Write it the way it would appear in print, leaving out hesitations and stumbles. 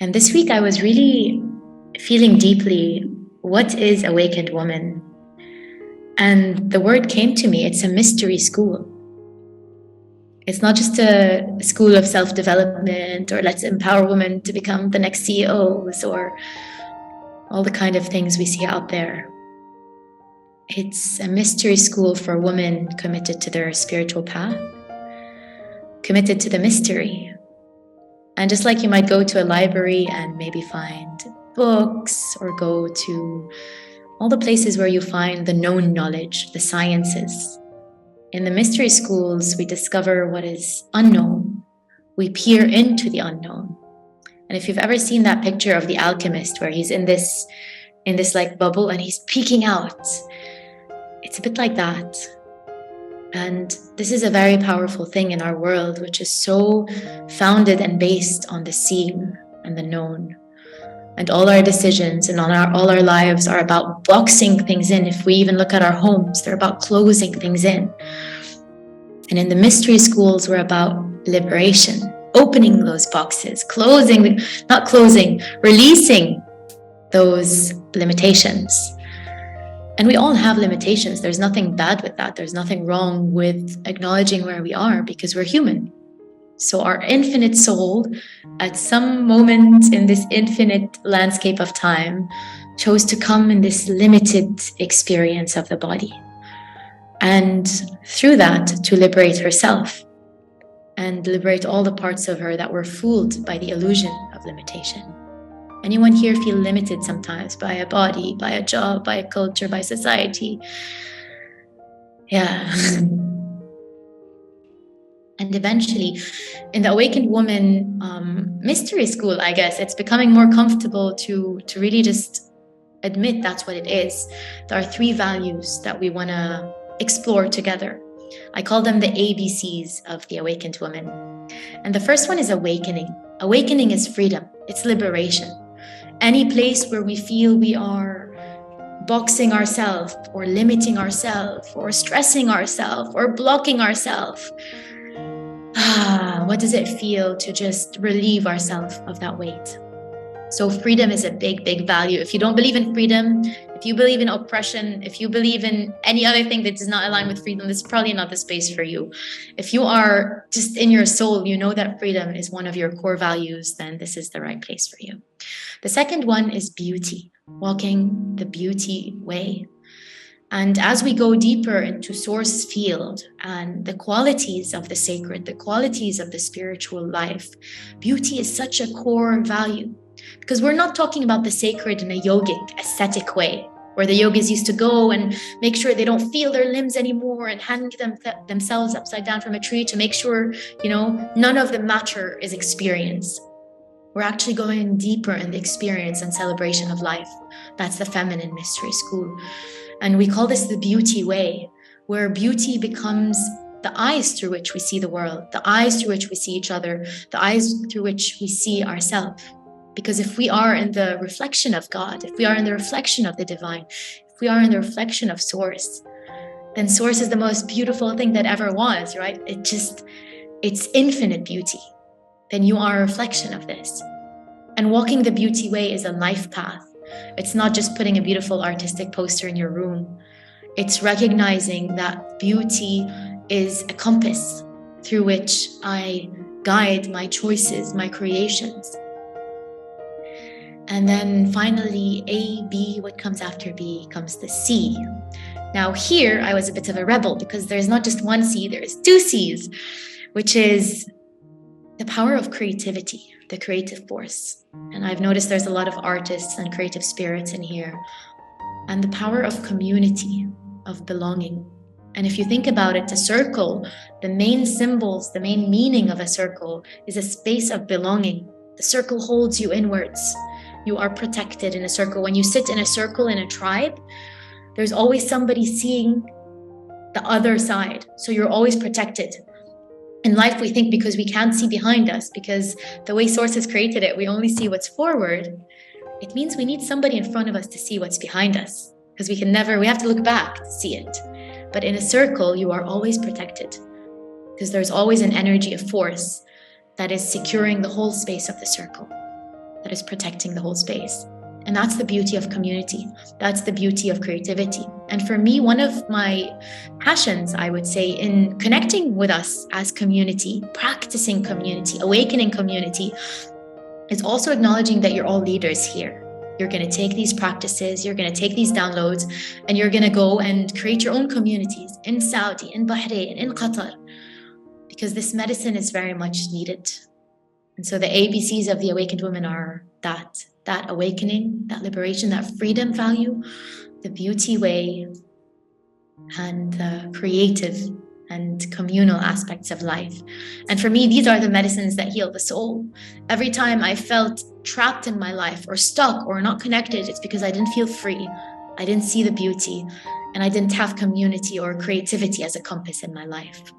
And this week I was really feeling deeply, what is awakened woman? And the word came to me, it's a mystery school. It's not just a school of self-development or let's empower women to become the next CEOs or all the kind of things we see out there. It's a mystery school for women committed to their spiritual path, committed to the mystery. And just like you might go to a library and maybe find books or go to all the places where you find the known knowledge, the sciences. In the mystery schools, we discover what is unknown. We peer into the unknown. And if you've ever seen that picture of the alchemist where he's in this like bubble and he's peeking out, it's a bit like that. And this is a very powerful thing in our world, which is so founded and based on the seen and the known. And all our decisions and all our lives are about boxing things in. If we even look at our homes, they're about closing things in. And in the mystery schools, we're about liberation, opening those boxes, releasing those limitations. And we all have limitations. There's nothing bad with that. There's nothing wrong with acknowledging where we are because we're human. So our infinite soul, at some moment in this infinite landscape of time, chose to come in this limited experience of the body. And through that, to liberate herself and liberate all the parts of her that were fooled by the illusion of limitation. Anyone here feel limited sometimes by a body, by a job, by a culture, by society? Yeah. And eventually, in the Awakened Woman mystery school, I guess, it's becoming more comfortable to really just admit that's what it is. There are 3 values that we want to explore together. I call them the ABCs of the Awakened Woman. And the first one is awakening. Awakening is freedom. It's liberation. Any place where we feel we are boxing ourselves or limiting ourselves or stressing ourselves or blocking ourselves. What does it feel to just relieve ourselves of that weight? So freedom is a big, big value. If you don't believe in freedom, if you believe in oppression, if you believe in any other thing that does not align with freedom, this is probably not the space for you. If you are just in your soul, you know that freedom is one of your core values, then this is the right place for you. The second one is beauty, walking the beauty way. And as we go deeper into source field and the qualities of the sacred, the qualities of the spiritual life, beauty is such a core value. Because we're not talking about the sacred in a yogic, ascetic way, where the yogis used to go and make sure they don't feel their limbs anymore and hang themselves upside down from a tree to make sure, none of the matter is experienced. We're actually going deeper in the experience and celebration of life. That's the feminine mystery school. And we call this the beauty way, where beauty becomes the eyes through which we see the world, the eyes through which we see each other, the eyes through which we see ourselves. Because if we are in the reflection of God, if we are in the reflection of the divine, if we are in the reflection of Source, then Source is the most beautiful thing that ever was, right? It's infinite beauty. Then you are a reflection of this. And walking the beauty way is a life path. It's not just putting a beautiful artistic poster in your room. It's recognizing that beauty is a compass through which I guide my choices, my creations. And then finally, A, B, what comes after B comes the C. Now here, I was a bit of a rebel because there's not just one C, there's 2 C's, which is the power of creativity, the creative force. And I've noticed there's a lot of artists and creative spirits in here. And the power of community, of belonging. And if you think about it, a circle, the main symbols, the main meaning of a circle is a space of belonging. The circle holds you inwards. You are protected in a circle. When you sit in a circle in a tribe, there's always somebody seeing the other side. So you're always protected. In life, we think because we can't see behind us, because the way Source has created it, we only see what's forward. It means we need somebody in front of us to see what's behind us, because we have to look back to see it. But in a circle, you are always protected, because there's always an energy of force that is securing the whole space of the circle. that is protecting the whole space. And that's the beauty of community. That's the beauty of creativity. And for me, one of my passions, I would say, in connecting with us as community, practicing community, awakening community, is also acknowledging that you're all leaders here. You're going to take these practices, you're going to take these downloads, and you're going to go and create your own communities in Saudi, in Bahrain, in Qatar, because this medicine is very much needed. And so the ABCs of the awakened women are that awakening, that liberation, that freedom value, the beauty way, and the creative and communal aspects of life. And for me, these are the medicines that heal the soul. Every time I felt trapped in my life or stuck or not connected, it's because I didn't feel free. I didn't see the beauty, and I didn't have community or creativity as a compass in my life.